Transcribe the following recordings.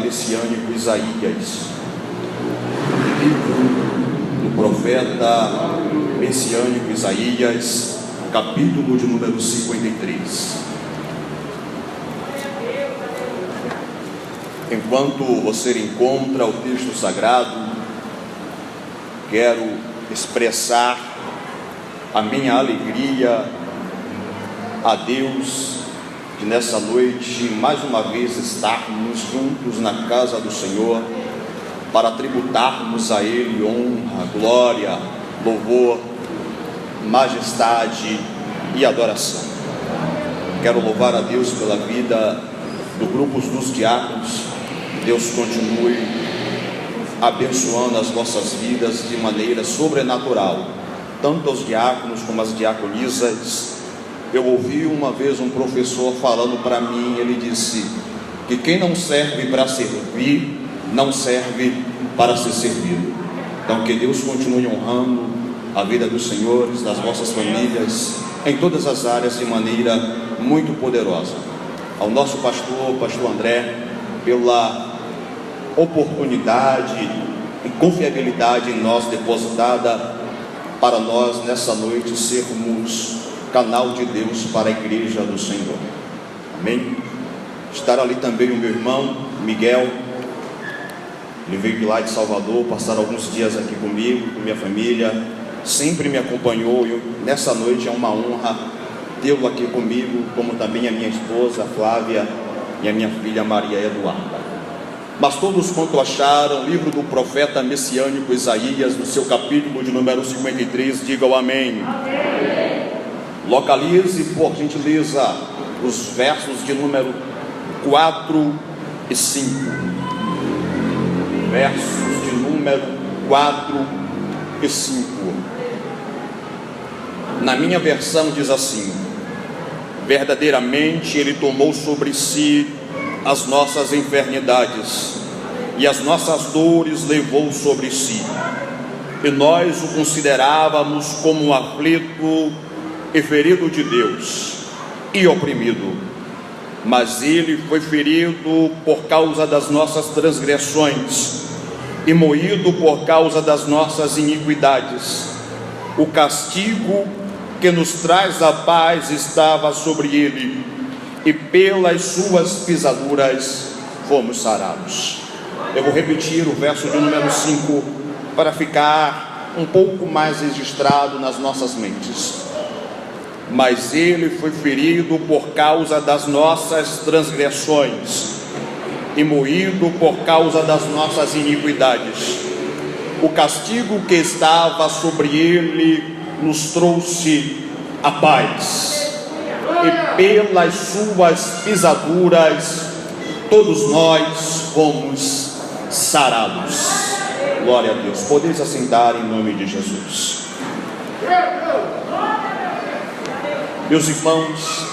messiânico Isaías. Livro do profeta messiânico Isaías, capítulo de número 53. Enquanto você encontra o texto sagrado, quero expressar a minha alegria a Deus de nessa noite mais uma vez estarmos juntos na casa do Senhor para tributarmos a Ele honra, glória, louvor, majestade e adoração. Quero louvar a Deus pela vida do grupo dos diáconos. Deus continue abençoando as vossas vidas de maneira sobrenatural, tanto os diáconos como as diaconisas. Eu ouvi uma vez um professor falando para mim, ele disse que quem não serve para servir, não serve para ser servido. Então que Deus continue honrando a vida dos senhores, das vossas famílias, em todas as áreas de maneira muito poderosa. Ao nosso pastor André, pela oportunidade e confiabilidade em nós depositada para nós nessa noite sermos canal de Deus para a igreja do Senhor. Amém? Estar ali também o meu irmão Miguel. Ele veio de lá de Salvador, passar alguns dias aqui comigo, com minha família, sempre me acompanhou, e nessa noite é uma honra tê-lo aqui comigo, como também a minha esposa Flávia e a minha filha Maria Eduarda. Mas todos quanto acharam o livro do profeta messiânico Isaías, no seu capítulo de número 53, digam amém. Amém. Localize, por gentileza, os versos de número 4 e 5. Versos de número 4 e 5. Na minha versão diz assim: verdadeiramente Ele tomou sobre si as nossas enfermidades e as nossas dores levou sobre si, e nós o considerávamos como um aflito e ferido de Deus e oprimido, mas Ele foi ferido por causa das nossas transgressões e moído por causa das nossas iniquidades. O castigo que nos traz a paz estava sobre Ele, e pelas suas pisaduras fomos sarados. Eu vou repetir o verso de número 5 para ficar um pouco mais registrado nas nossas mentes. Mas Ele foi ferido por causa das nossas transgressões e moído por causa das nossas iniquidades. O castigo que estava sobre Ele nos trouxe a paz, e pelas suas pisaduras todos nós fomos sarados. Glória a Deus. Podeis assentar em nome de Jesus. Meus irmãos,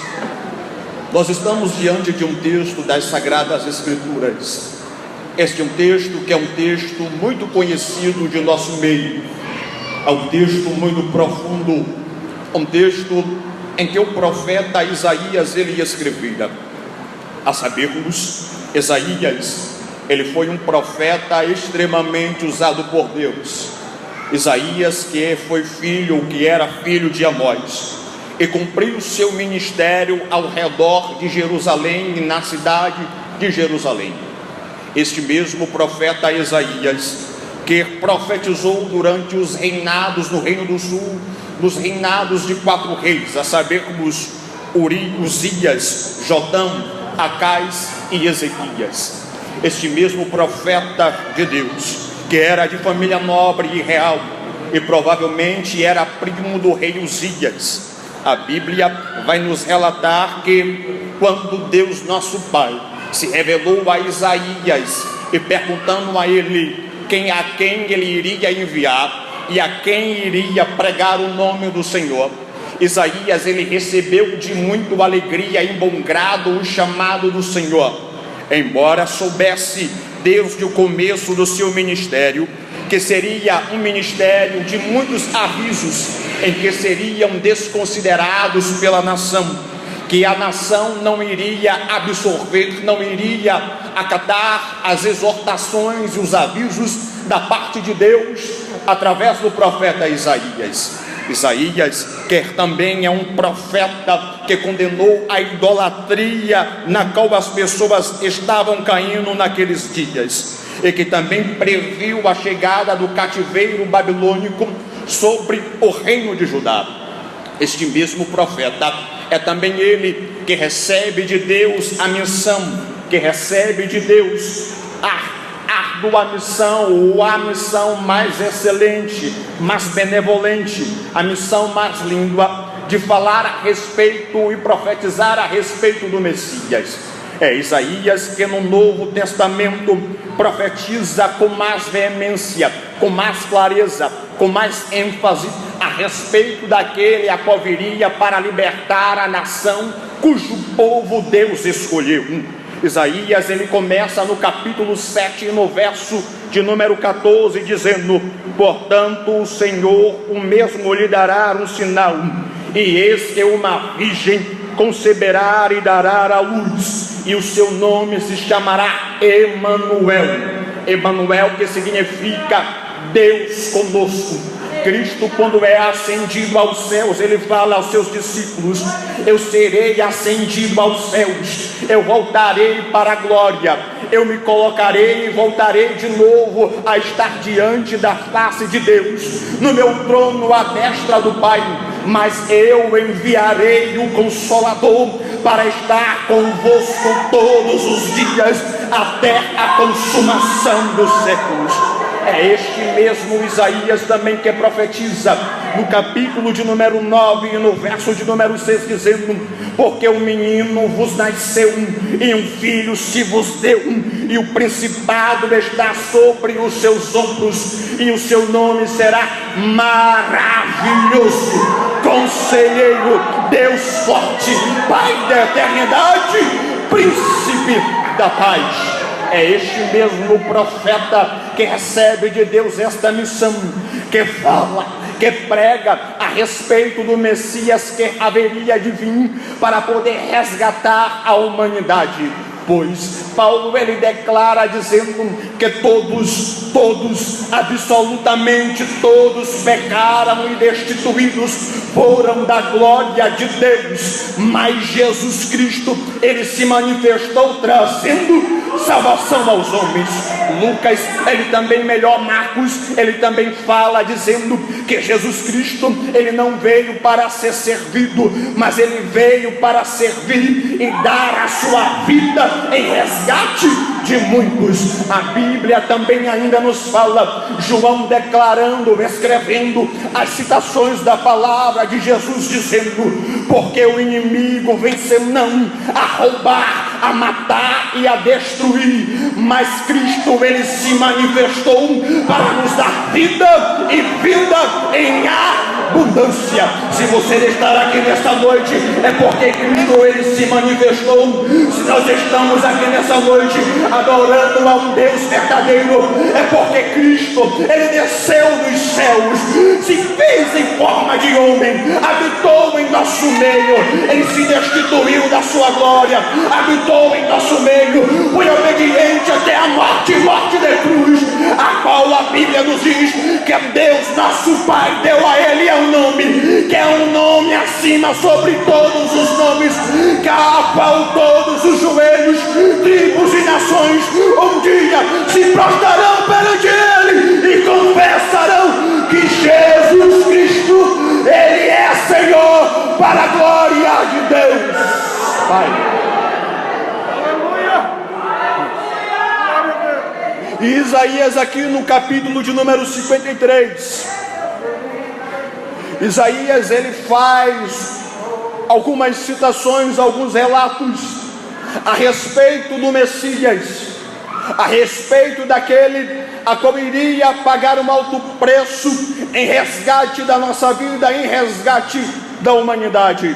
nós estamos diante de um texto das Sagradas Escrituras. Este é um texto que é um texto muito conhecido de nosso meio. É um texto muito profundo, um texto em que o profeta Isaías ele escrevia. A sabermos, Isaías, ele foi um profeta extremamente usado por Deus. Isaías que era filho de Amós, e cumpriu seu ministério ao redor de Jerusalém e na cidade de Jerusalém. Este mesmo profeta Isaías, que profetizou durante os reinados no Reino do Sul, nos reinados de 4 reis, a sabermos Uzias, Jotão, Acais e Ezequias. Este mesmo profeta de Deus, que era de família nobre e real, e provavelmente era primo do rei Uzias. A Bíblia vai nos relatar que quando Deus nosso Pai se revelou a Isaías e perguntando a ele a quem ele iria enviar e a quem iria pregar o nome do Senhor, Isaías ele recebeu de muito alegria e bom grado o chamado do Senhor, embora soubesse desde o começo do seu ministério que seria um ministério de muitos avisos, em que seriam desconsiderados pela nação, que a nação não iria absorver, não iria acatar as exortações e os avisos da parte de Deus através do profeta Isaías. Isaías, que também é um profeta que condenou a idolatria na qual as pessoas estavam caindo naqueles dias, e que também previu a chegada do cativeiro babilônico sobre o reino de Judá. Este mesmo profeta é também ele que recebe de Deus a missão, que recebe de Deus a árdua missão, ou a missão mais excelente, mais benevolente, a missão mais linda de falar a respeito e profetizar a respeito do Messias. É Isaías que no Novo Testamento profetiza com mais veemência, com mais clareza, com mais ênfase a respeito daquele a qual viria para libertar a nação cujo povo Deus escolheu. Isaías, ele começa no capítulo 7, no verso de número 14, dizendo: portanto o Senhor o mesmo lhe dará um sinal, e eis que uma virgem conceberá e dará à luz, e o seu nome se chamará Emanuel. Emanuel, que significa Deus conosco. Cristo, quando é ascendido aos céus, ele fala aos seus discípulos: eu serei ascendido aos céus, eu voltarei para a glória, eu me colocarei e voltarei de novo a estar diante da face de Deus, no meu trono à destra do Pai. Mas eu enviarei o Consolador para estar convosco todos os dias, até a consumação dos séculos. É este mesmo Isaías também que profetiza no capítulo de número 9 e no verso de número 6, dizendo: porque um menino vos nasceu, e um filho se vos deu, e o principado está sobre os seus ombros, e o seu nome será Maravilhoso, Conselheiro, Deus Forte, Pai da Eternidade, Príncipe da Paz. É este mesmo profeta que recebe de Deus esta missão, que fala, que prega a respeito do Messias que haveria de vir para poder resgatar a humanidade. Pois Paulo, ele declara dizendo que todos, absolutamente todos pecaram e destituídos foram da glória de Deus, mas Jesus Cristo, ele se manifestou trazendo salvação aos homens. Lucas, ele também, Marcos, ele também fala dizendo que Jesus Cristo, ele não veio para ser servido, mas ele veio para servir e dar a sua vida em resgate de muitos. A Bíblia também ainda nos fala, João declarando, escrevendo as citações da palavra de Jesus, dizendo: porque o inimigo venceu não a roubar, a matar e a destruir, mas Cristo, ele se manifestou para nos dar vida e vida em abundância. Se você estar aqui nesta noite, é porque Cristo, ele se manifestou. Se nós estamos aqui nessa noite adorando a um Deus verdadeiro, é porque Cristo, ele desceu dos céus, se fez em forma de homem, habitou em nosso meio, ele se destituiu da sua glória, habitou em nosso meio, foi obediente até a morte de cruz, a qual a Bíblia nos diz que Deus nosso Pai deu a ele um nome, que é um nome acima sobre todos os nomes, que a qual todos os joelhos, tribos e nações um dia se prostrarão perante ele e confessarão que Jesus Cristo, ele é Senhor, para a glória de Deus Pai. E Isaías, aqui no capítulo de número 53, Isaías, ele faz algumas citações, alguns relatos a respeito do Messias, a respeito daquele a qual iria pagar um alto preço em resgate da nossa vida, em resgate da humanidade.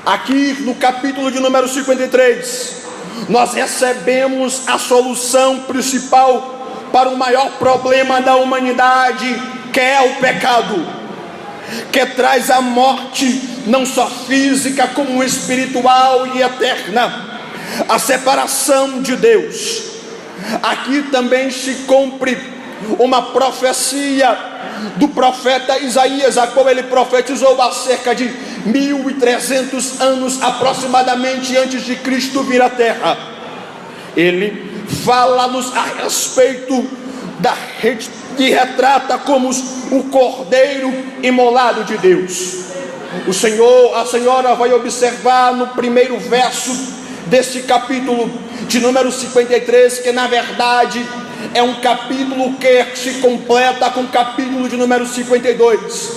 Aqui no capítulo de número 53, nós recebemos a solução principal para o maior problema da humanidade, que é o pecado, que traz a morte não só física, como espiritual e eterna, a separação de Deus. Aqui também se cumpre uma profecia do profeta Isaías, a qual ele profetizou há cerca de 1300 anos aproximadamente antes de Cristo vir à terra. Ele fala-nos a respeito e retrata como o cordeiro imolado de Deus. A senhora vai observar no primeiro verso deste capítulo de número 53, que na verdade é um capítulo que se completa com o capítulo de número 52,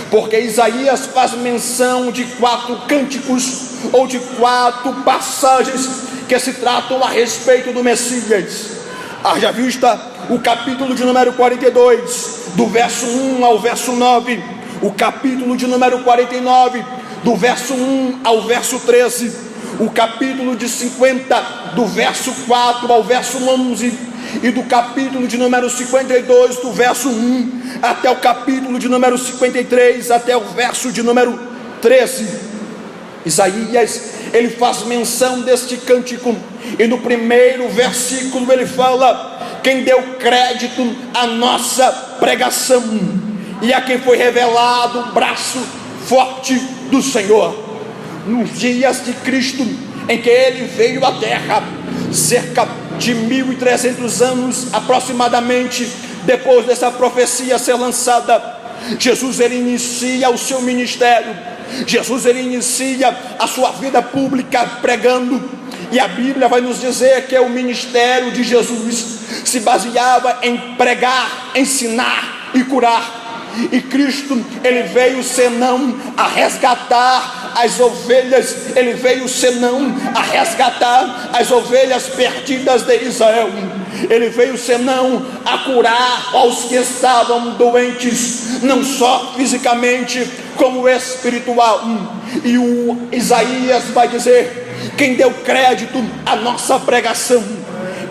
porque Isaías faz menção de 4 cânticos ou de 4 passagens que se tratam a respeito do Messias. Haja vista o capítulo de número 42, do verso 1 ao verso 9, o capítulo de número 49, do verso 1 ao verso 13, o capítulo de 50, do verso 4 ao verso 11, e do capítulo de número 52, do verso 1 até o capítulo de número 53, até o verso de número 13. Isaías, ele faz menção deste cântico, e no primeiro versículo ele fala: quem deu crédito à nossa pregação, e a quem foi revelado o braço forte do Senhor. Nos dias de Cristo, em que ele veio à terra, cerca de 1300 anos aproximadamente depois dessa profecia ser lançada, Jesus ele inicia o seu ministério. Jesus ele inicia a sua vida pública pregando, e a Bíblia vai nos dizer que o ministério de Jesus se baseava em pregar, ensinar e curar. E Cristo, ele veio senão a resgatar as ovelhas, ele veio senão a resgatar as ovelhas perdidas de Israel. Ele veio senão a curar aos que estavam doentes, não só fisicamente, como espiritual. E o Isaías vai dizer: quem deu crédito à nossa pregação.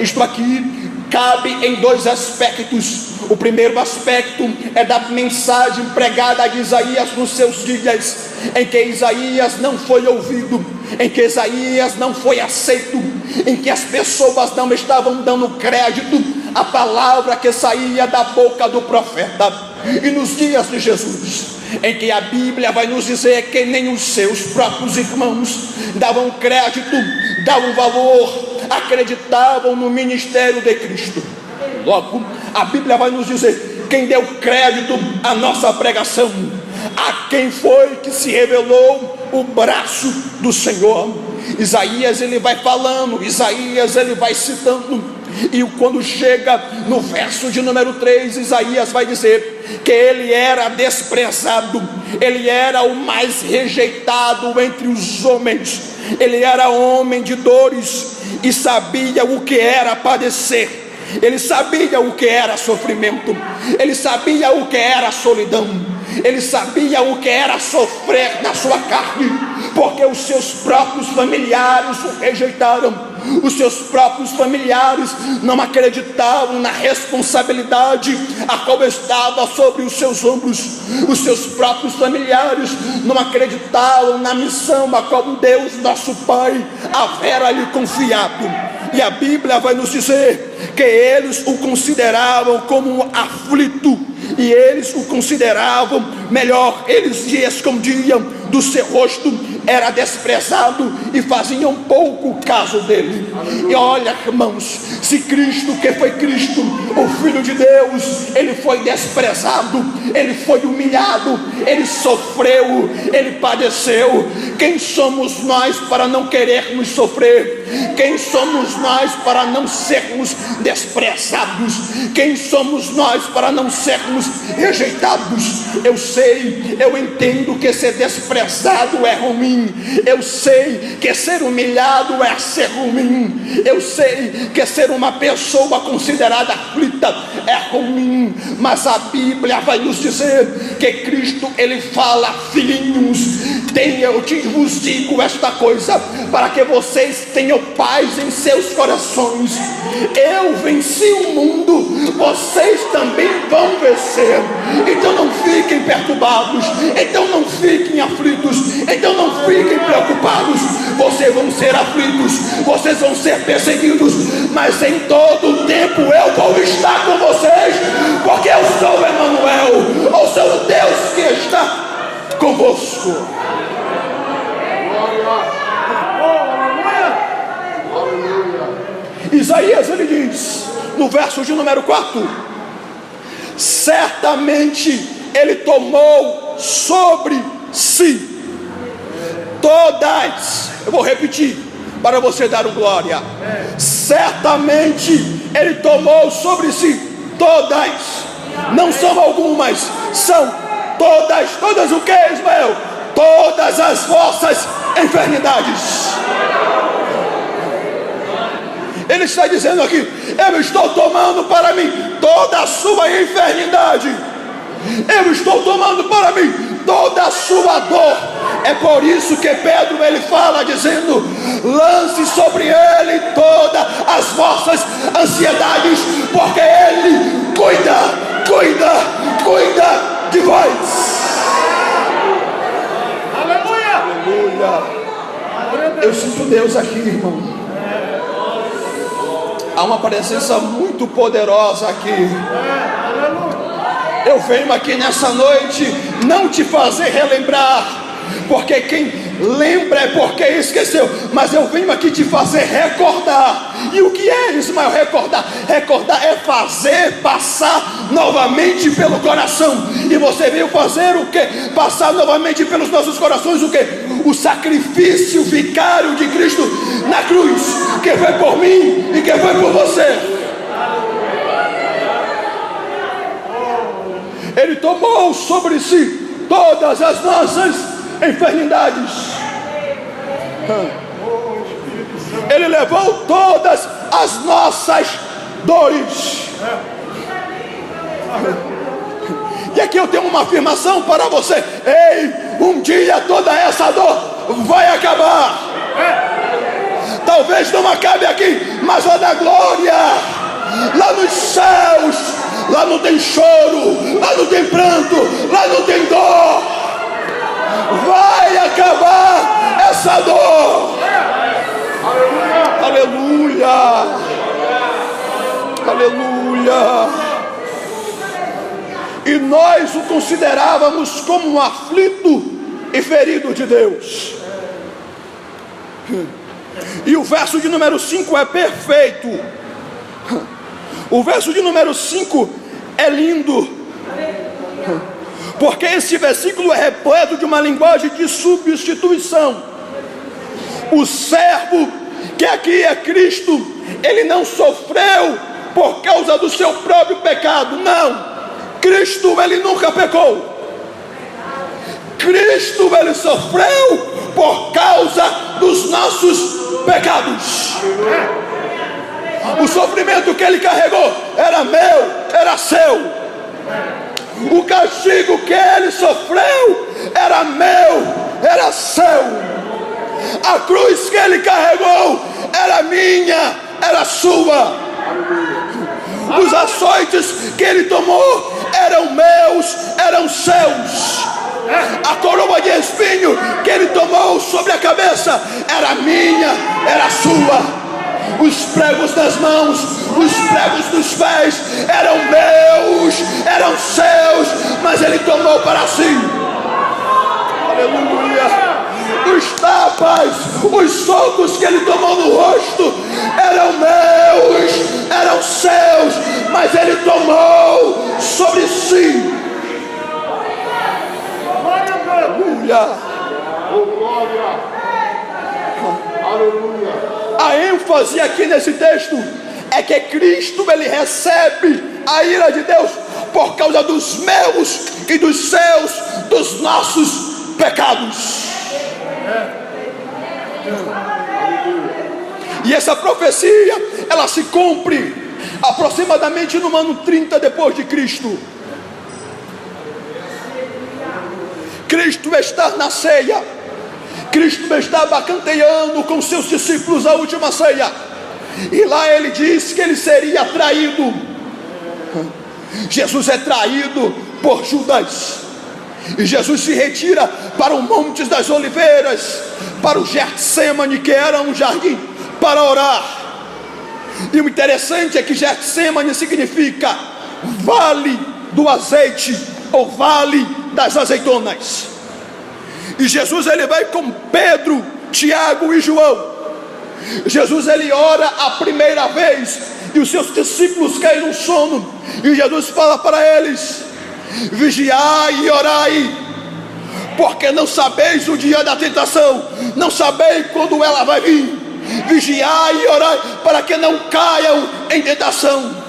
Isto aqui cabe em 2 aspectos. O primeiro aspecto é da mensagem pregada a Isaías nos seus dias, em que Isaías não foi ouvido, em que Isaías não foi aceito, em que as pessoas não estavam dando crédito à palavra que saía da boca do profeta. E nos dias de Jesus, em que a Bíblia vai nos dizer que nem os seus próprios irmãos davam crédito, davam valor, acreditavam no ministério de Cristo. Logo, a Bíblia vai nos dizer quem deu crédito à nossa pregação, a quem foi que se revelou o braço do Senhor. Isaías ele vai falando, Isaías ele vai citando, e quando chega no verso de número 3, Isaías vai dizer que ele era desprezado, ele era o mais rejeitado entre os homens, ele era homem de dores e sabia o que era padecer. Ele sabia o que era sofrimento, ele sabia o que era solidão, ele sabia o que era sofrer na sua carne, porque os seus próprios familiares o rejeitaram. Os seus próprios familiares não acreditavam na responsabilidade a qual estava sobre os seus ombros. Os seus próprios familiares não acreditavam na missão a qual Deus, nosso Pai, havera lhe confiado. E a Bíblia vai nos dizer que eles o consideravam como aflito, e eles o consideravam, melhor, eles se escondiam do seu rosto, era desprezado e faziam pouco caso dele. E olha, irmãos, se Cristo, que foi Cristo, o Filho de Deus, ele foi desprezado, ele foi humilhado, ele sofreu, ele padeceu, quem somos nós para não querermos sofrer? Quem somos nós para não sermos desprezados? Quem somos nós para não sermos rejeitados? Eu sei, eu entendo que ser desprezado é ruim, eu sei que ser humilhado é ser ruim, eu sei que ser uma pessoa considerada aflita aflita, é ruim, mas a Bíblia vai nos dizer que Cristo, ele fala: filhinhos, eu vos digo esta coisa, para que vocês tenham paz em seus corações. Eu venci o mundo, vocês também vão vencer. Então não fiquem perturbados, então não fiquem aflitos, então não fiquem preocupados. Vocês vão ser aflitos, vocês vão ser perseguidos, mas em todo o tempo eu vou estar com vocês, porque eu sou Emanuel, ou sou o Deus que está convosco. Isaías, ele diz no verso de número 4: certamente ele tomou sobre si todas, eu vou repetir para você dar um glória, certamente ele tomou sobre si todas, não são algumas, são todas. Todas o que, Ismael? Todas as vossas enfermidades. Ele está dizendo aqui: eu estou tomando para mim toda a sua enfermidade, eu estou tomando para mim toda a sua dor. É por isso que Pedro, ele fala dizendo: lance sobre ele todas as vossas ansiedades, porque ele cuida de vós. Aleluia. Eu sinto Deus aqui, irmão. Há uma presença muito poderosa aqui. Eu venho aqui nessa noite não te fazer relembrar, porque quem lembra é porque esqueceu, mas eu venho aqui te fazer recordar. E o que é, Ismael, recordar? Recordar é fazer passar novamente pelo coração. E você veio fazer o que? Passar novamente pelos nossos corações o que? O sacrifício vicário de Cristo na cruz, que foi por mim e que foi por você. Ele tomou sobre si todas as nossas enfermidades. Ele levou todas as nossas dores. E aqui eu tenho uma afirmação para você: ei, um dia toda essa dor vai acabar. Talvez não acabe aqui, mas lá na glória, lá nos céus, lá não tem choro, lá não tem pranto, lá não tem dor. Vai acabar essa dor. Aleluia. Aleluia. E nós o considerávamos como um aflito e ferido de Deus. E o verso de número 5 é perfeito. O verso de número 5 é lindo, porque esse versículo é repleto de uma linguagem de substituição. O servo, que aqui é Cristo, ele não sofreu por causa do seu próprio pecado, não. Cristo, ele nunca pecou. Cristo, ele sofreu por causa dos nossos pecados. O sofrimento que ele carregou era meu, era seu. O castigo que ele sofreu era meu, era seu. A cruz que ele carregou era minha, era sua. Os açoites que ele tomou eram meus, eram seus. A coroa de espinho que ele tomou sobre a cabeça era minha, era sua. Os pregos das mãos, os pregos dos pés eram meus, eram seus, mas ele tomou para si. Aleluia. Os tapas, os socos que ele tomou no rosto eram meus, eram seus, mas ele tomou sobre si. Aleluia. Aleluia. A ênfase aqui nesse texto é que Cristo, ele recebe a ira de Deus por causa dos meus e dos seus, dos nossos pecados. E essa profecia, ela se cumpre aproximadamente no ano 30 depois de Cristo. Cristo está na ceia. Cristo estava canteando com seus discípulos a última ceia. E lá ele diz que ele seria traído. Jesus é traído por Judas. E Jesus se retira para o Monte das Oliveiras, para o Getsêmani, que era um jardim, para orar. E o interessante é que Getsêmani significa vale do azeite, ou vale das azeitonas. E Jesus ele vai com Pedro, Tiago e João. Jesus ele ora a primeira vez e os seus discípulos caem no sono. E Jesus fala para eles: vigiai e orai, porque não sabeis o dia da tentação, não sabeis quando ela vai vir. Vigiai e orai para que não caiam em tentação.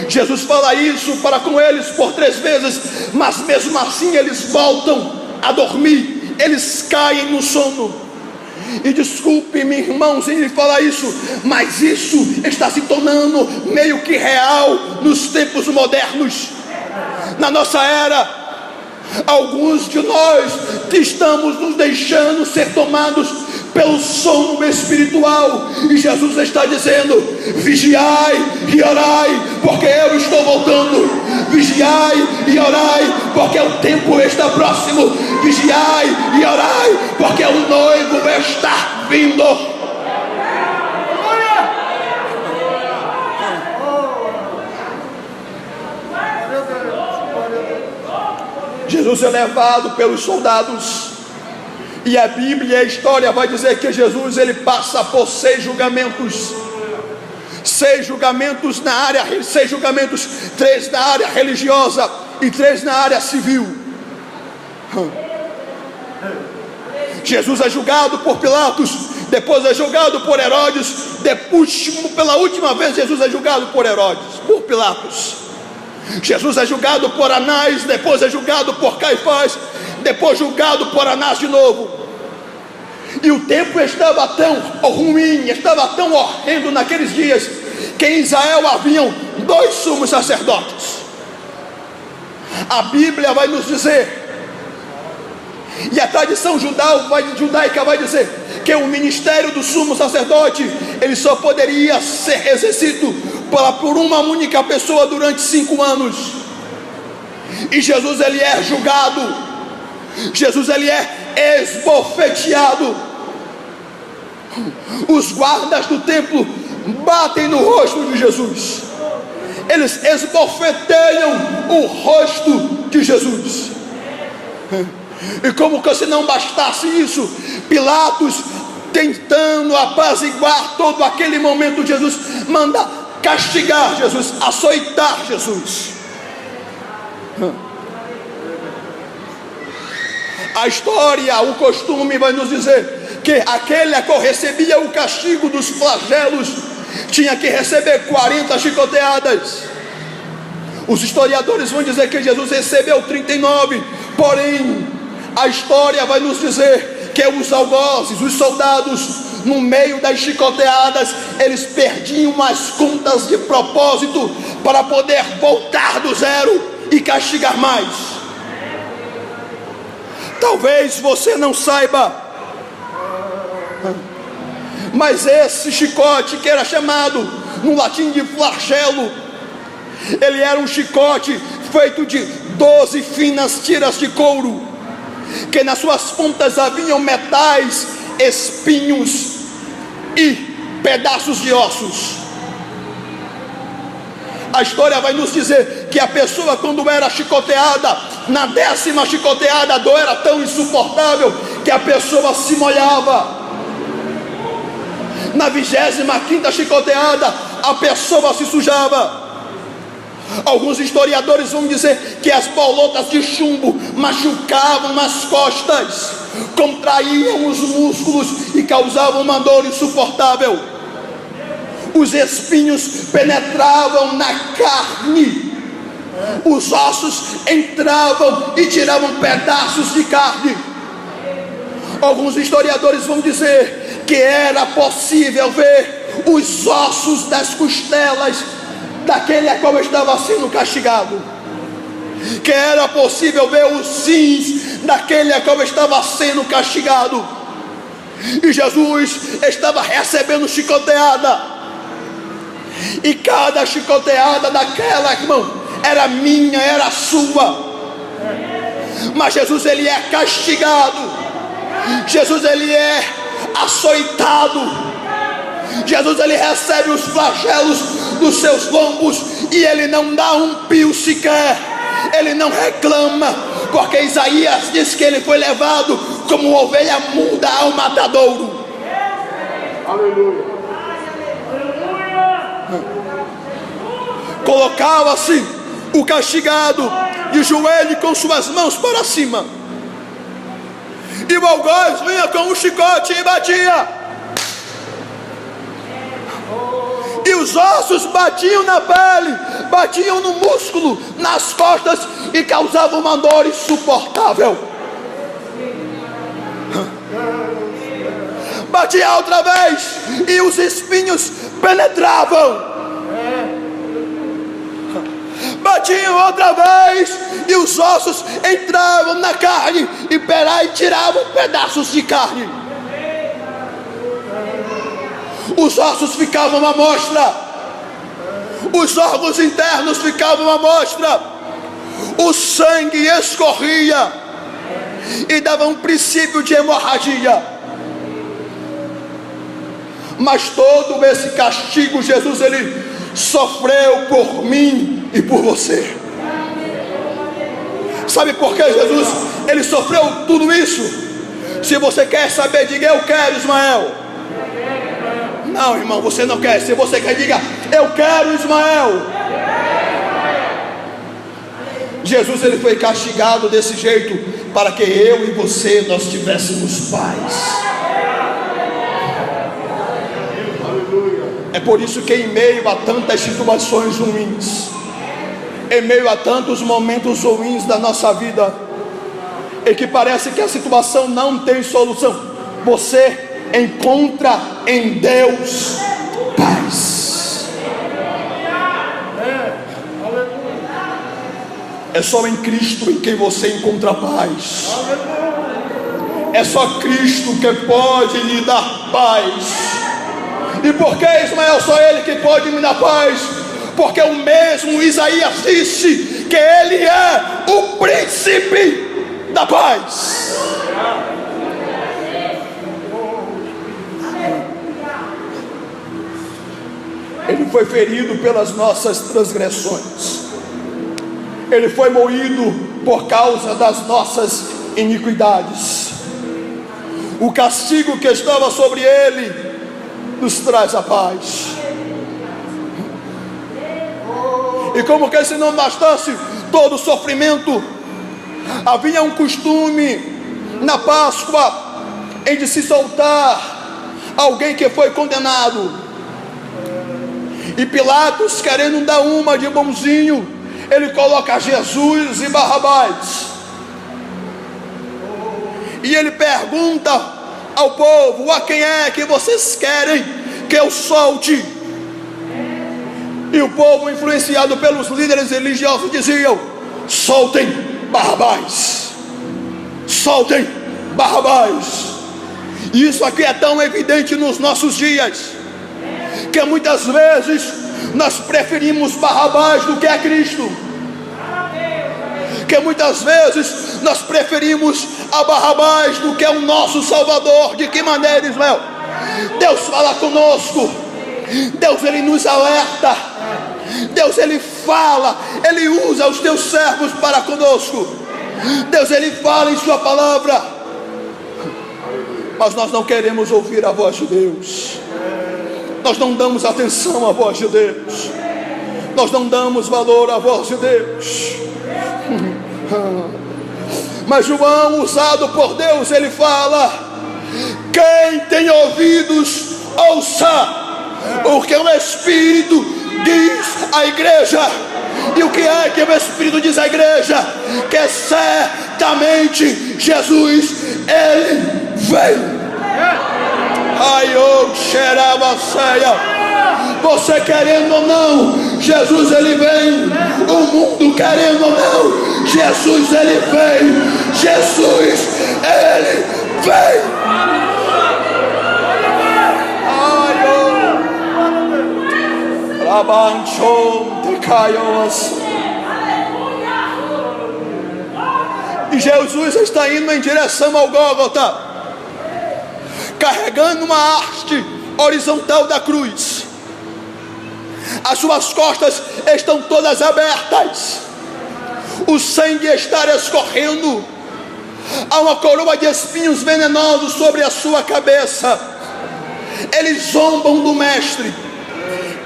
Jesus fala isso para com eles por 3 vezes, mas mesmo assim eles voltam a dormir, eles caem no sono. E desculpe-me, irmãos, em falar isso, mas isso está se tornando meio que real nos tempos modernos. Na nossa era, alguns de nós estamos nos deixando ser tomados pelo sono espiritual, e Jesus está dizendo: vigiai e orai, porque eu estou voltando. Vigiai e orai, porque o tempo está próximo. Vigiai e orai, porque o noivo vai estar vindo. Jesus é levado pelos soldados, e a Bíblia, a história vai dizer que Jesus ele passa por 6 julgamentos. 6 julgamentos na área, 6 julgamentos, 3 na área religiosa e 3 na área civil. Jesus é julgado por Pilatos, depois é julgado por Herodes, pela última vez Jesus é julgado por Herodes, por Pilatos. Jesus é julgado por Anás, depois é julgado por Caifás, depois julgado por Anás de novo. E o tempo estava tão ruim, estava tão horrendo naqueles dias, que em Israel haviam 2 sumos sacerdotes. A Bíblia vai nos dizer, e a tradição judaica vai dizer, que o ministério do sumo sacerdote ele só poderia ser exercido por uma única pessoa durante 5 anos. E Jesus ele é julgado, Jesus ele é esbofeteado. Os guardas do templo batem no rosto de Jesus, eles esbofeteiam o rosto de Jesus. E como se não bastasse isso, Pilatos, tentando apaziguar todo aquele momento, Jesus manda castigar Jesus, açoitar Jesus. A história, o costume vai nos dizer que aquele que recebia o castigo dos flagelos tinha que receber 40 chicoteadas. Os historiadores vão dizer que Jesus recebeu 39, porém a história vai nos dizer que os algozes, os soldados, no meio das chicoteadas, eles perdiam as contas de propósito para poder voltar do zero e castigar mais. Talvez você não saiba, mas esse chicote, que era chamado no latim de flagelo, ele era um chicote feito de 12 finas tiras de couro, que nas suas pontas haviam metais, espinhos e pedaços de ossos. A história vai nos dizer que a pessoa, quando era chicoteada, na 10ª chicoteada, a dor era tão insuportável que a pessoa se molhava. Na 25ª chicoteada, a pessoa se sujava. Alguns historiadores vão dizer que as bolotas de chumbo machucavam as costas, contraíam os músculos e causavam uma dor insuportável. Os espinhos penetravam na carne, os ossos entravam e tiravam pedaços de carne. Alguns historiadores vão dizer que era possível ver os ossos das costelas daquele a qual estava sendo castigado, que era possível ver os rins daquele a qual estava sendo castigado. E Jesus estava recebendo chicoteada, e cada chicoteada daquela, irmão, era minha, era sua. Mas Jesus, ele é castigado, Jesus, ele é açoitado, Jesus, ele recebe os flagelos dos seus lombos, e ele não dá um pio sequer, ele não reclama, porque Isaías diz que ele foi levado como ovelha muda ao matadouro. Aleluia. Colocava-se o castigado de joelho com suas mãos para cima, e o algoz vinha com um chicote e batia, e os ossos batiam na pele, batiam no músculo, nas costas, e causavam uma dor insuportável. Batia outra vez, e os espinhos penetravam. Batiam outra vez, e os ossos entravam na carne, e tiravam pedaços de carne. Os ossos ficavam à mostra, os órgãos internos ficavam à mostra, o sangue escorria e dava um princípio de hemorragia. Mas todo esse castigo Jesus, ele sofreu por mim e por você. Sabe por que Jesus, ele sofreu tudo isso? Se você quer saber, diga: eu quero, Ismael. Não, irmão, você não quer. Se você quer, diga: eu quero, Ismael. Jesus, ele foi castigado desse jeito para que eu e você, nós tivéssemos paz. É por isso que em meio a tantas situações ruins, em meio a tantos momentos ruins da nossa vida, e que parece que a situação não tem solução, você encontra em Deus paz. É só em Cristo em quem você encontra paz. É só Cristo que pode lhe dar paz. E por que, Ismael, só Ele que pode me dar paz? Porque o mesmo Isaías disse que Ele é o príncipe da paz. Ele foi ferido pelas nossas transgressões, Ele foi moído por causa das nossas iniquidades. O castigo que estava sobre Ele nos traz a paz. E como que se não bastasse todo o sofrimento, havia um costume na Páscoa em de se soltar alguém que foi condenado. E Pilatos, querendo dar uma de bonzinho, ele coloca Jesus e Barrabás, e ele pergunta ao povo: a quem é que vocês querem que eu solte? E o povo, influenciado pelos líderes religiosos, diziam: soltem Barrabás, soltem Barrabás. E isso aqui é tão evidente nos nossos dias, que muitas vezes nós preferimos Barrabás do que a Cristo, que muitas vezes nós preferimos a Barrabás do que o nosso Salvador. De que maneira, Ismael? Deus fala conosco, Deus, ele nos alerta, Deus, ele fala, ele usa os teus servos para conosco. Deus, ele fala em sua palavra, mas nós não queremos ouvir a voz de Deus. Nós não damos atenção à voz de Deus, nós não damos valor à voz de Deus. Mas João, usado por Deus, ele fala: quem tem ouvidos, ouça o que o Espírito diz à igreja. E o que é que o Espírito diz à igreja? Que certamente Jesus, ele veio. Ai, oh, xerabaceia. Você querendo ou não, Jesus ele vem. O mundo querendo ou não, Jesus ele vem. Jesus ele vem. Ai, oh, Rabanchon de Caios. E Jesus está indo em direção ao Gólgota, carregando uma haste horizontal da cruz. As suas costas estão todas abertas, o sangue está escorrendo, há uma coroa de espinhos venenosos sobre a sua cabeça. Eles zombam do mestre,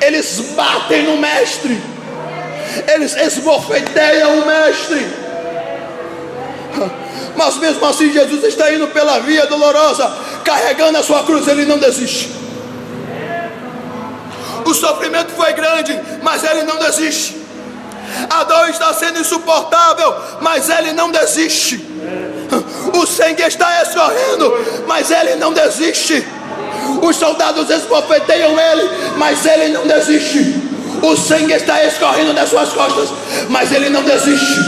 eles batem no mestre, eles esbofeteiam o mestre. Mas mesmo assim Jesus está indo pela via dolorosa, carregando a sua cruz. Ele não desiste. O sofrimento foi grande, mas ele não desiste. A dor está sendo insuportável, mas ele não desiste. O sangue está escorrendo, mas ele não desiste. Os soldados esbofeteiam ele, mas ele não desiste. O sangue está escorrendo das suas costas, mas ele não desiste.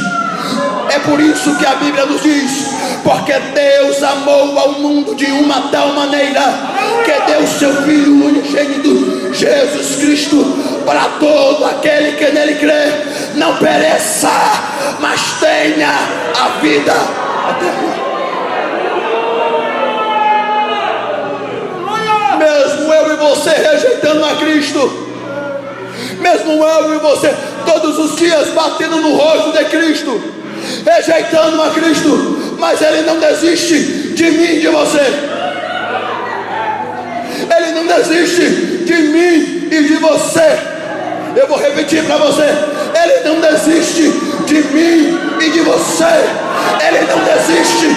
É por isso que a Bíblia nos diz: porque Deus amou ao mundo de uma tal maneira que deu seu Filho unigênito, Jesus Cristo, para todo aquele que nele crê, não pereça, mas tenha a vida eterna. Mesmo eu e você rejeitando a Cristo, mesmo eu e você todos os dias batendo no rosto de Cristo, rejeitando a Cristo, mas ele não desiste de mim e de você. Ele não desiste de mim e de você. Eu vou repetir para você: ele não desiste de mim e de você. Ele não desiste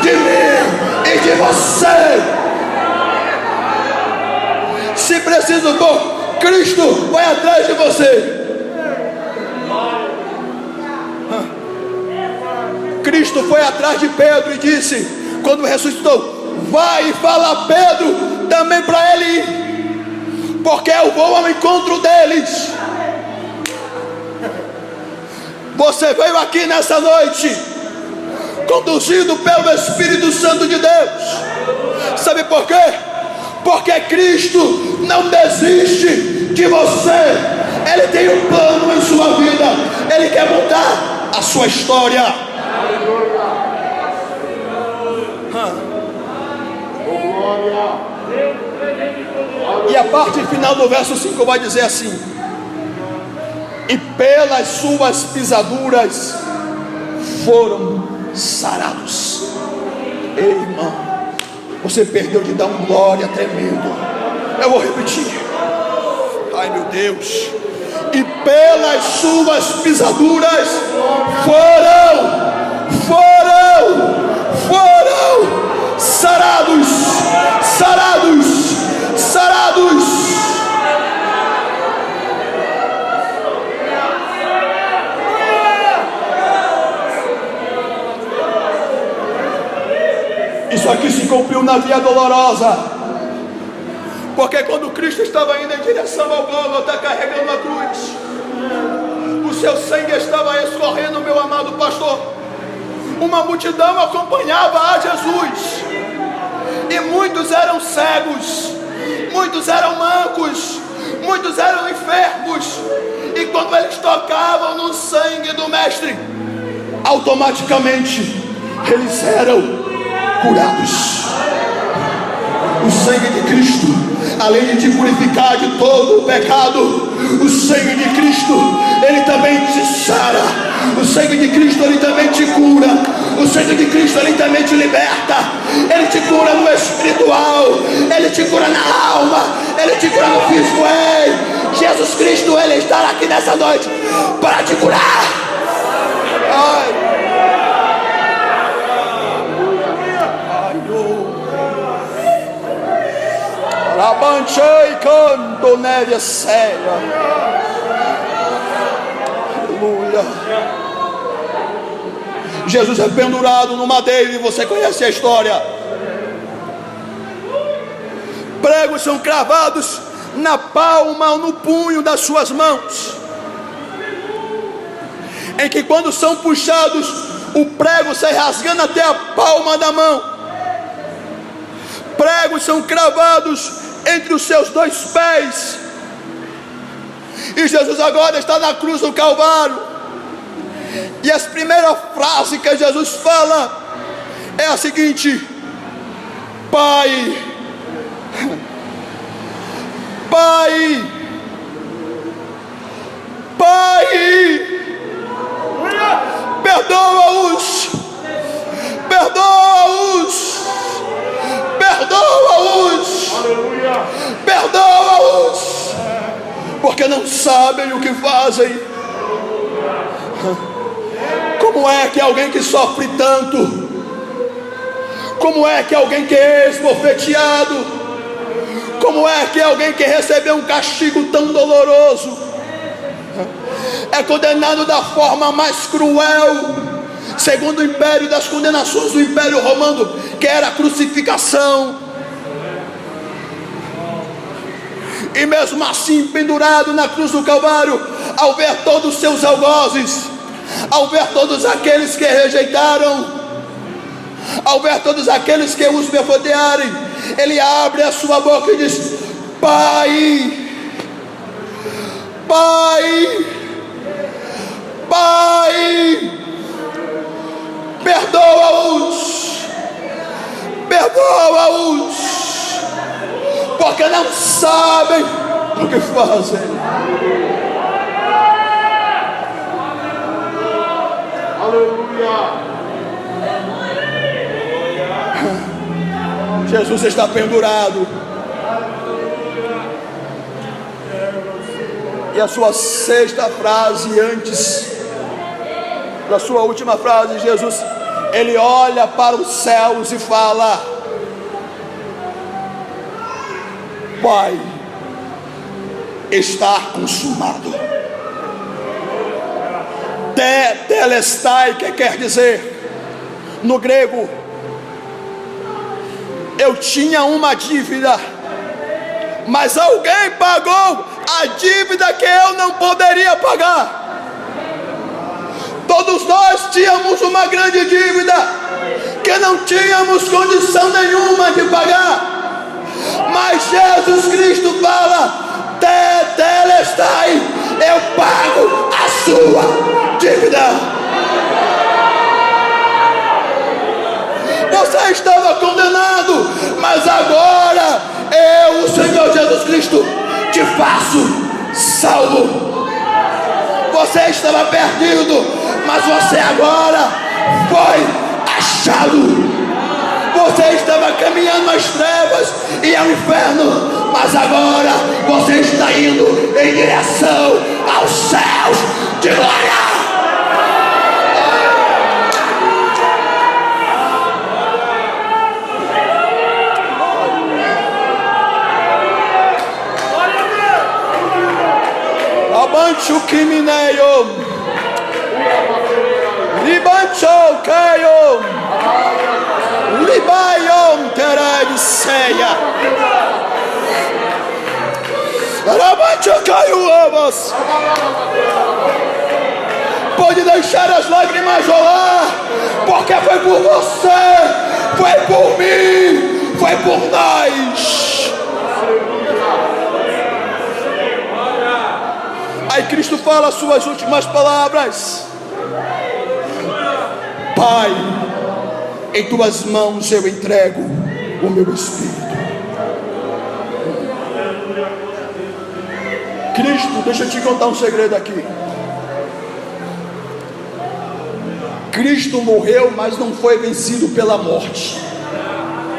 de mim e de você. Se preciso for, Cristo vai atrás de você. Cristo foi atrás de Pedro e disse, quando ressuscitou: vai e fala a Pedro também para ele ir, porque eu vou ao encontro deles. Você veio aqui nessa noite conduzido pelo Espírito Santo de Deus. Sabe por quê? Porque Cristo não desiste de você. Ele tem um plano em sua vida. Ele quer mudar a sua história. E a parte final do verso 5 vai dizer assim: e pelas suas pisaduras foram sarados. Ei, irmão, você perdeu de dar um glória tremendo. Eu vou repetir. Ai, meu Deus. E pelas suas pisaduras foram sarados, sarados, sarados. Isso aqui se cumpriu na via dolorosa, porque quando Cristo estava indo em direção ao Gólgota carregando a cruz, o seu sangue estava escorrendo, meu amado pastor. Uma multidão acompanhava a Jesus, e muitos eram cegos, muitos eram mancos, muitos eram enfermos, e quando eles tocavam no sangue do Mestre, automaticamente eles eram curados. O sangue de Cristo, além de te purificar de todo o pecado, o sangue de Cristo, ele também te sara. O sangue de Cristo, ele também te cura. O sangue de Cristo, ele também te liberta. Ele te cura no espiritual, ele te cura na alma, ele te cura no físico. Ei, Jesus Cristo, ele está aqui nessa noite para te curar. Ai. Rabanchei canto neve ceia. Aleluia. Jesus é pendurado no madeiro, e você conhece a história. Pregos são cravados na palma ou no punho das suas mãos, em que quando são puxados, o prego sai rasgando até a palma da mão. Pregos são cravados entre os seus dois pés. E Jesus agora está na cruz do Calvário. E a primeira frase que Jesus fala é a seguinte: Pai, Pai, Pai, perdoa-os, perdoa-os, perdoa-os, perdoa-os, porque não sabem o que fazem. Como é que alguém que sofre tanto, como é que alguém que é esbofeteado, como é que alguém que recebeu um castigo tão doloroso é condenado da forma mais cruel, segundo o império das condenações do Império Romano, que era a crucificação? E mesmo assim, pendurado na cruz do Calvário, ao ver todos os seus algozes, ao ver todos aqueles que rejeitaram, ao ver todos aqueles que os befodearem, ele abre a sua boca e diz: Pai, Pai, Pai, perdoa-os, perdoa-os, porque não sabem o que fazem. Aleluia. Jesus está pendurado. E a sua sexta frase, antes da sua última frase, Jesus, ele olha para os céus e fala: Pai, está consumado. Tetelestai, que quer dizer no grego: eu tinha uma dívida, mas alguém pagou a dívida que eu não poderia pagar. Todos nós tínhamos uma grande dívida que não tínhamos condição nenhuma de pagar, mas Jesus Cristo fala: Tetelestai, eu pago a sua dívida. Você estava condenado, mas agora eu, o Senhor Jesus Cristo, te faço salvo. Você estava perdido, mas você agora foi achado. Você estava caminhando nas trevas e ao inferno, mas agora você está indo em direção aos céus de glória. Abancho Kimineio, Libancho Caio, Libaion Tereviceia, Rabancho Caio Ovas. Pode deixar as lágrimas rolar, porque foi por você, foi por mim, foi por nós. Aí Cristo fala as suas últimas palavras: Pai, em tuas mãos eu entrego o meu espírito. Cristo, deixa eu te contar um segredo aqui. Cristo morreu, mas não foi vencido pela morte.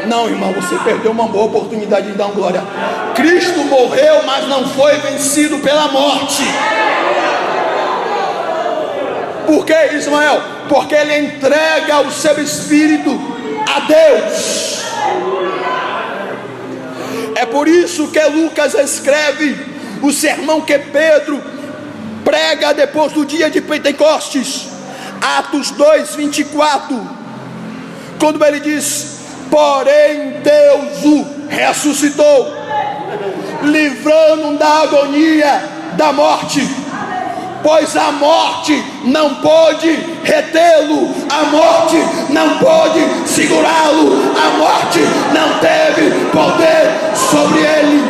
Não, irmão, você perdeu uma boa oportunidade de dar uma glória. Cristo morreu, mas não foi vencido pela morte. Por que, Ismael? Porque ele entrega o seu espírito a Deus. É por isso que Lucas escreve o sermão que Pedro prega depois do dia de Pentecostes, Atos 2:24, quando ele diz: porém Deus o ressuscitou, livrando da agonia da morte, pois a morte não pôde retê-lo, a morte não pôde segurá-lo, a morte não teve poder sobre ele.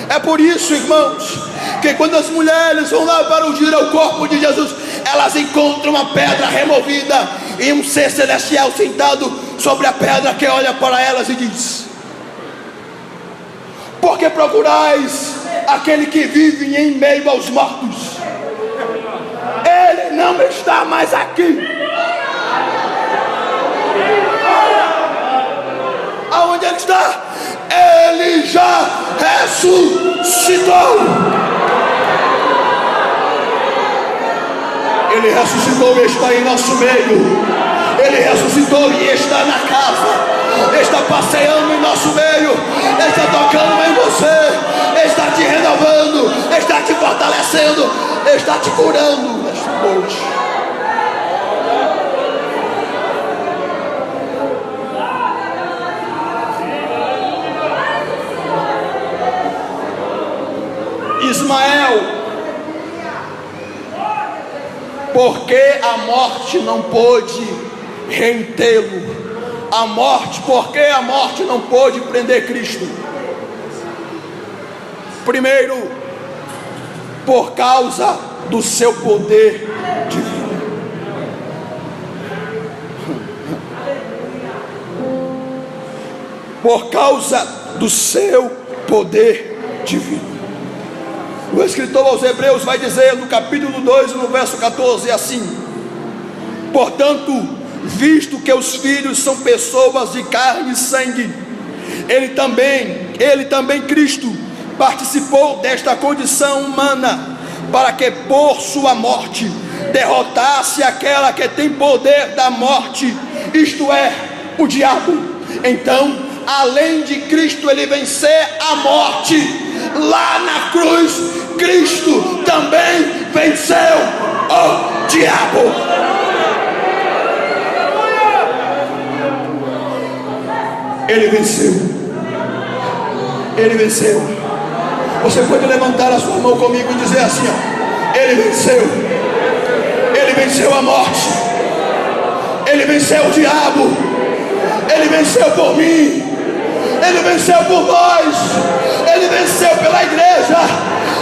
É por isso, irmãos, que quando as mulheres vão lá para ungir ao corpo de Jesus, elas encontram uma pedra removida e um ser celestial sentado sobre a pedra, que olha para elas e diz: por que procurais aquele que vive em meio aos mortos? Ele não está mais aqui. Aonde ele está? Ele já ressuscitou. Ele ressuscitou e está em nosso meio. Ele ressuscitou e está na casa, está passeando em nosso meio, está tocando em você, está te renovando, está te fortalecendo, está te curando nesta noite. Ismael, porque a morte não pôde retê-lo, a morte, porque a morte não pôde prender Cristo? Primeiro, por causa do seu poder divino. Por causa do seu poder divino. O escritor aos Hebreus vai dizer no capítulo 2, no verso 14, assim: portanto, visto que os filhos são pessoas de carne e sangue, ele também Cristo participou desta condição humana, para que por sua morte derrotasse aquela que tem poder da morte, isto é, o diabo. Então, além de Cristo ele vencer a morte lá na cruz, Cristo também venceu o diabo. Ele venceu. Ele venceu. Você pode levantar a sua mão comigo e dizer assim, ó: ele venceu. Ele venceu a morte. Ele venceu o diabo. Ele venceu por mim. Ele venceu por nós. Ele venceu pela igreja.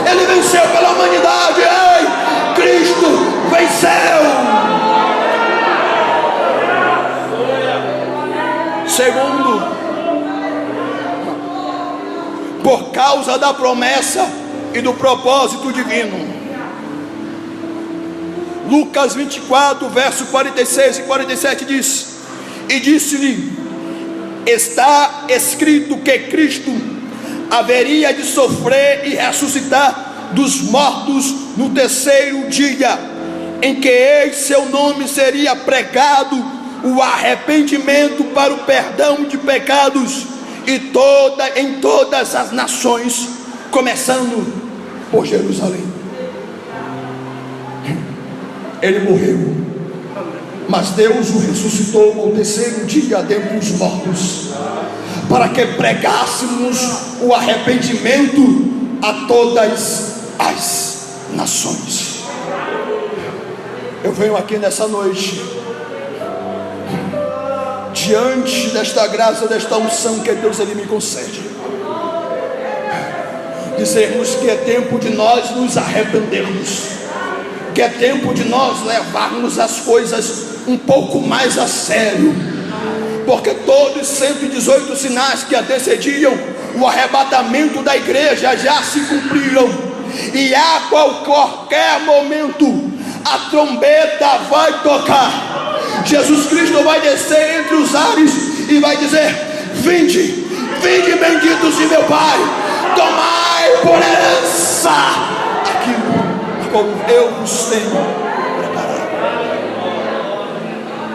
Ele venceu pela humanidade. Ei, Cristo venceu. Segundo, por causa da promessa e do propósito divino. Lucas 24, verso 46 e 47 diz: e disse-lhe: está escrito que Cristo haveria de sofrer e ressuscitar dos mortos no terceiro dia, em que seu nome seria pregado o arrependimento para o perdão de pecados em todas as nações, começando por Jerusalém. Ele morreu, mas Deus o ressuscitou ao terceiro dia dentre os mortos, para que pregássemos o arrependimento a todas as nações. Eu venho aqui nessa noite, diante desta graça, desta unção que Deus ele me concede, dizermos que é tempo de nós nos arrependermos, que é tempo de nós levarmos as coisas um pouco mais a sério, porque todos os 118 sinais que antecediam o arrebatamento da igreja já se cumpriram, e a qualquer momento a trombeta vai tocar. Jesus Cristo vai descer entre os ares e vai dizer: vinde, vinde benditos de meu Pai, tomai por herança aquilo como eu vos tenho preparado.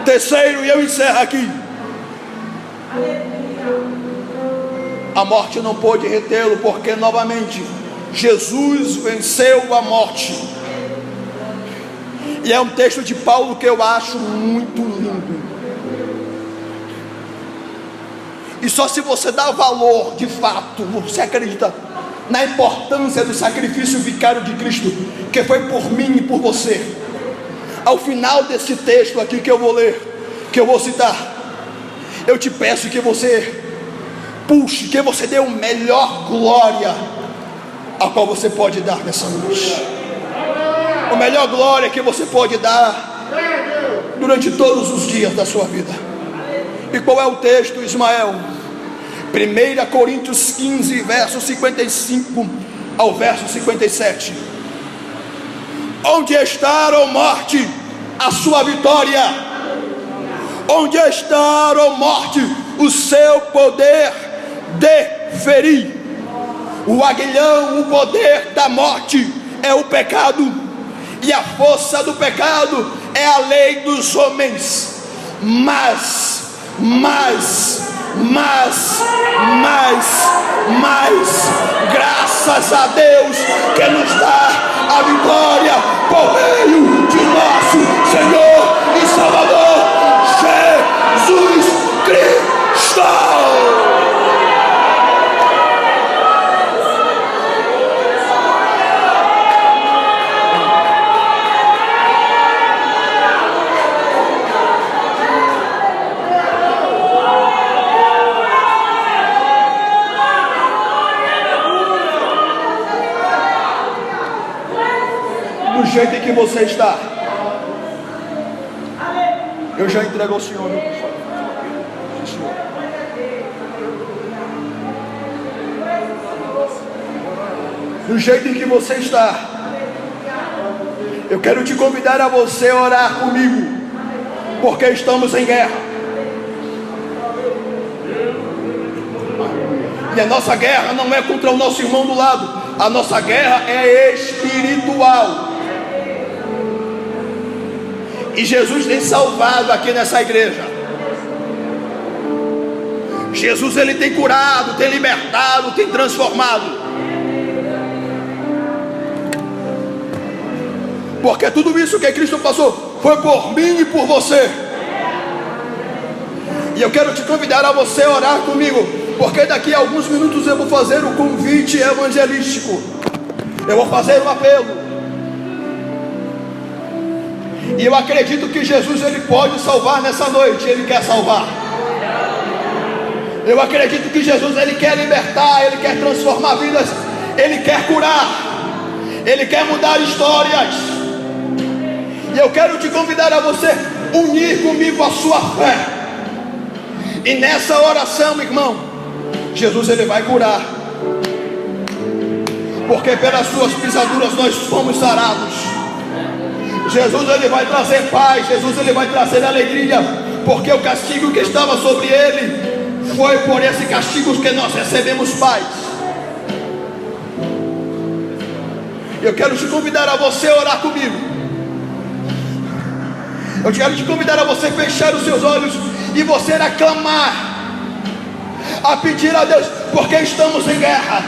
Terceiro, e eu encerro aqui: a morte não pôde retê-lo, porque novamente Jesus venceu a morte. E é um texto de Paulo que eu acho muito lindo. E só se você dá valor, de fato, você acredita na importância do sacrifício vicário de Cristo, que foi por mim e por você. Ao final desse texto aqui que eu vou ler, que eu vou citar, eu te peço que você puxe, que você dê o melhor glória a qual você pode dar nessa noite. A melhor glória que você pode dar durante todos os dias da sua vida. E qual é o texto, Ismael? 1 Coríntios 15, verso 55 ao verso 57. Onde está, ó morte, a sua vitória? Onde está, ó morte, o seu poder de ferir? O aguilhão, o poder da morte é o pecado, e a força do pecado é a lei dos homens. Mas graças a Deus que nos dá a vitória por meio de nosso Senhor e Salvador Jesus Cristo. Do jeito em que você está, eu já entrego ao Senhor, meu pastor. Sim, Senhor. Do jeito em que você está, eu quero te convidar a você orar comigo, porque estamos em guerra. E a nossa guerra não é contra o nosso irmão do lado, a nossa guerra é espiritual. E Jesus tem salvado aqui nessa igreja. Jesus, ele tem curado, tem libertado, tem transformado. Porque tudo isso que Cristo passou foi por mim e por você. E eu quero te convidar a você orar comigo, porque daqui a alguns minutos eu vou fazer o convite evangelístico. Eu vou fazer um apelo. E eu acredito que Jesus, ele pode salvar nessa noite. Ele quer salvar. Eu acredito que Jesus, ele quer libertar, ele quer transformar vidas, ele quer curar, ele quer mudar histórias. E eu quero te convidar a você unir comigo a sua fé. E nessa oração, irmão, Jesus, ele vai curar, porque pelas suas pisaduras nós fomos sarados. Jesus, ele vai trazer paz, Jesus, ele vai trazer alegria, porque o castigo que estava sobre ele foi por esse castigo que nós recebemos paz. Eu quero te convidar a você orar comigo. Eu quero te convidar a você fechar os seus olhos e você a clamar, a pedir a Deus, porque estamos em guerra.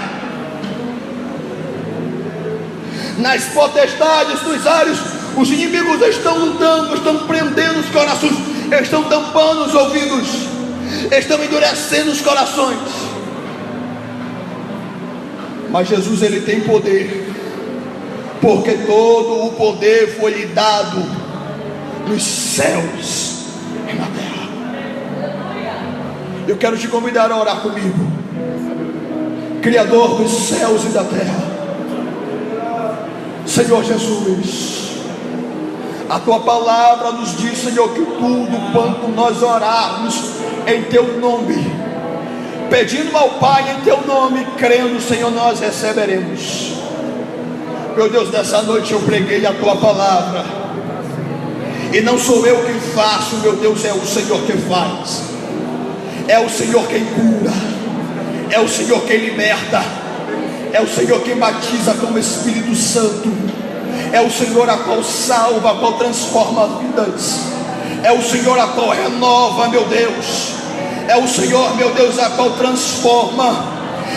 Nas potestades dos ares, os inimigos estão lutando, estão prendendo os corações, estão tampando os ouvidos, estão endurecendo os corações. Mas Jesus, ele tem poder, porque todo o poder foi lhe dado nos céus e na terra. Eu quero te convidar a orar comigo. Criador dos céus e da terra, Senhor Jesus, a tua palavra nos diz, Senhor, que tudo quanto nós orarmos em teu nome, pedindo ao Pai em teu nome, crendo, Senhor, nós receberemos. Meu Deus, nessa noite eu preguei a tua palavra, e não sou eu quem faço, meu Deus, é o Senhor quem faz. É o Senhor quem cura, é o Senhor quem liberta, é o Senhor quem batiza com o Espírito Santo, é o Senhor a qual salva, a qual transforma vidas, é o Senhor a qual renova, meu Deus, é o Senhor, meu Deus, a qual transforma,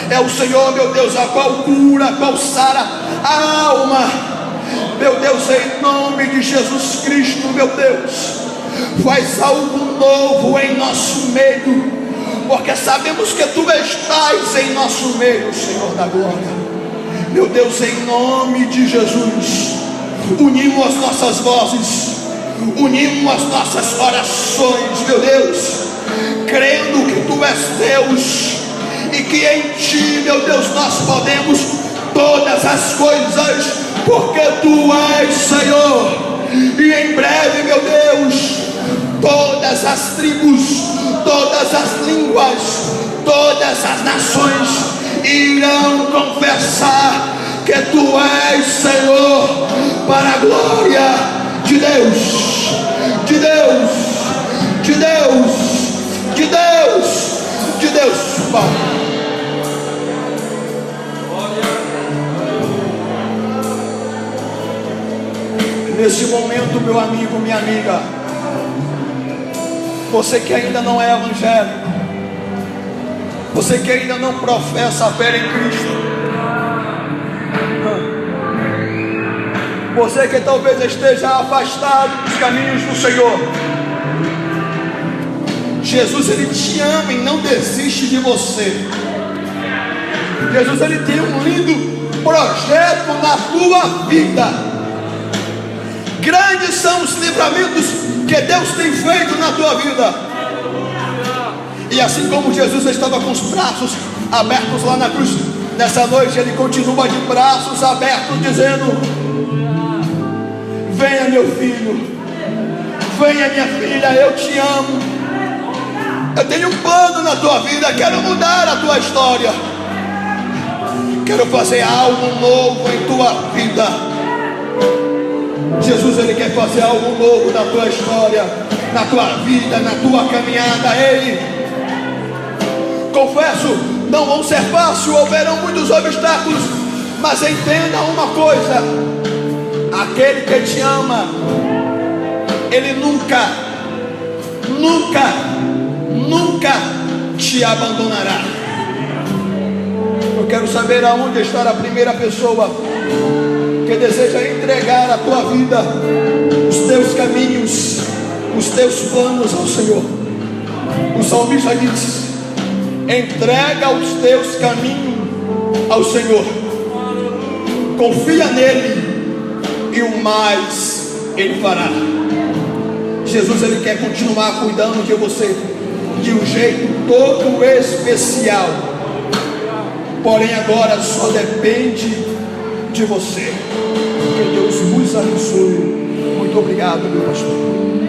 é o Senhor, meu Deus, a qual cura, a qual sara a alma. Meu Deus, em nome de Jesus Cristo, meu Deus, faz algo novo em nosso meio, porque sabemos que Tu estás em nosso meio, Senhor da glória. Meu Deus, em nome de Jesus, unimos as nossas vozes, unimos as nossas orações, meu Deus, crendo que Tu és Deus e que em Ti, meu Deus, nós podemos todas as coisas, porque Tu és Senhor. E em breve, meu Deus, todas as tribos, todas as línguas, todas as nações irão confessar que Tu és Senhor, para a glória de Deus, de Deus, de Deus, de Deus, de Deus, Pai. Neste momento, meu amigo, minha amiga, você que ainda não é evangélico, você que ainda não professa a fé em Cristo, você que talvez esteja afastado dos caminhos do Senhor, Jesus, Ele te ama e não desiste de você. Jesus, Ele tem um lindo projeto na tua vida. Grandes são os livramentos que Deus tem feito na tua vida. E assim como Jesus estava com os braços abertos lá na cruz, nessa noite Ele continua de braços abertos, dizendo: venha, meu filho, venha, minha filha, eu te amo, eu tenho um plano na tua vida, quero mudar a tua história, quero fazer algo novo em tua vida. Jesus, Ele quer fazer algo novo na tua história, na tua vida, na tua caminhada. Ele, confesso, não vão ser fáceis, houverão muitos obstáculos, mas entenda uma coisa: aquele que te ama, Ele nunca, nunca, nunca te abandonará. Eu quero saber aonde está a primeira pessoa que deseja entregar a tua vida, os teus caminhos, os teus planos ao Senhor. O salmista diz: entrega os teus caminhos ao Senhor, confia nele e o mais Ele fará. Jesus, Ele quer continuar cuidando de você de um jeito todo especial, porém agora só depende de você. Que Deus nos abençoe. Muito obrigado, meu pastor.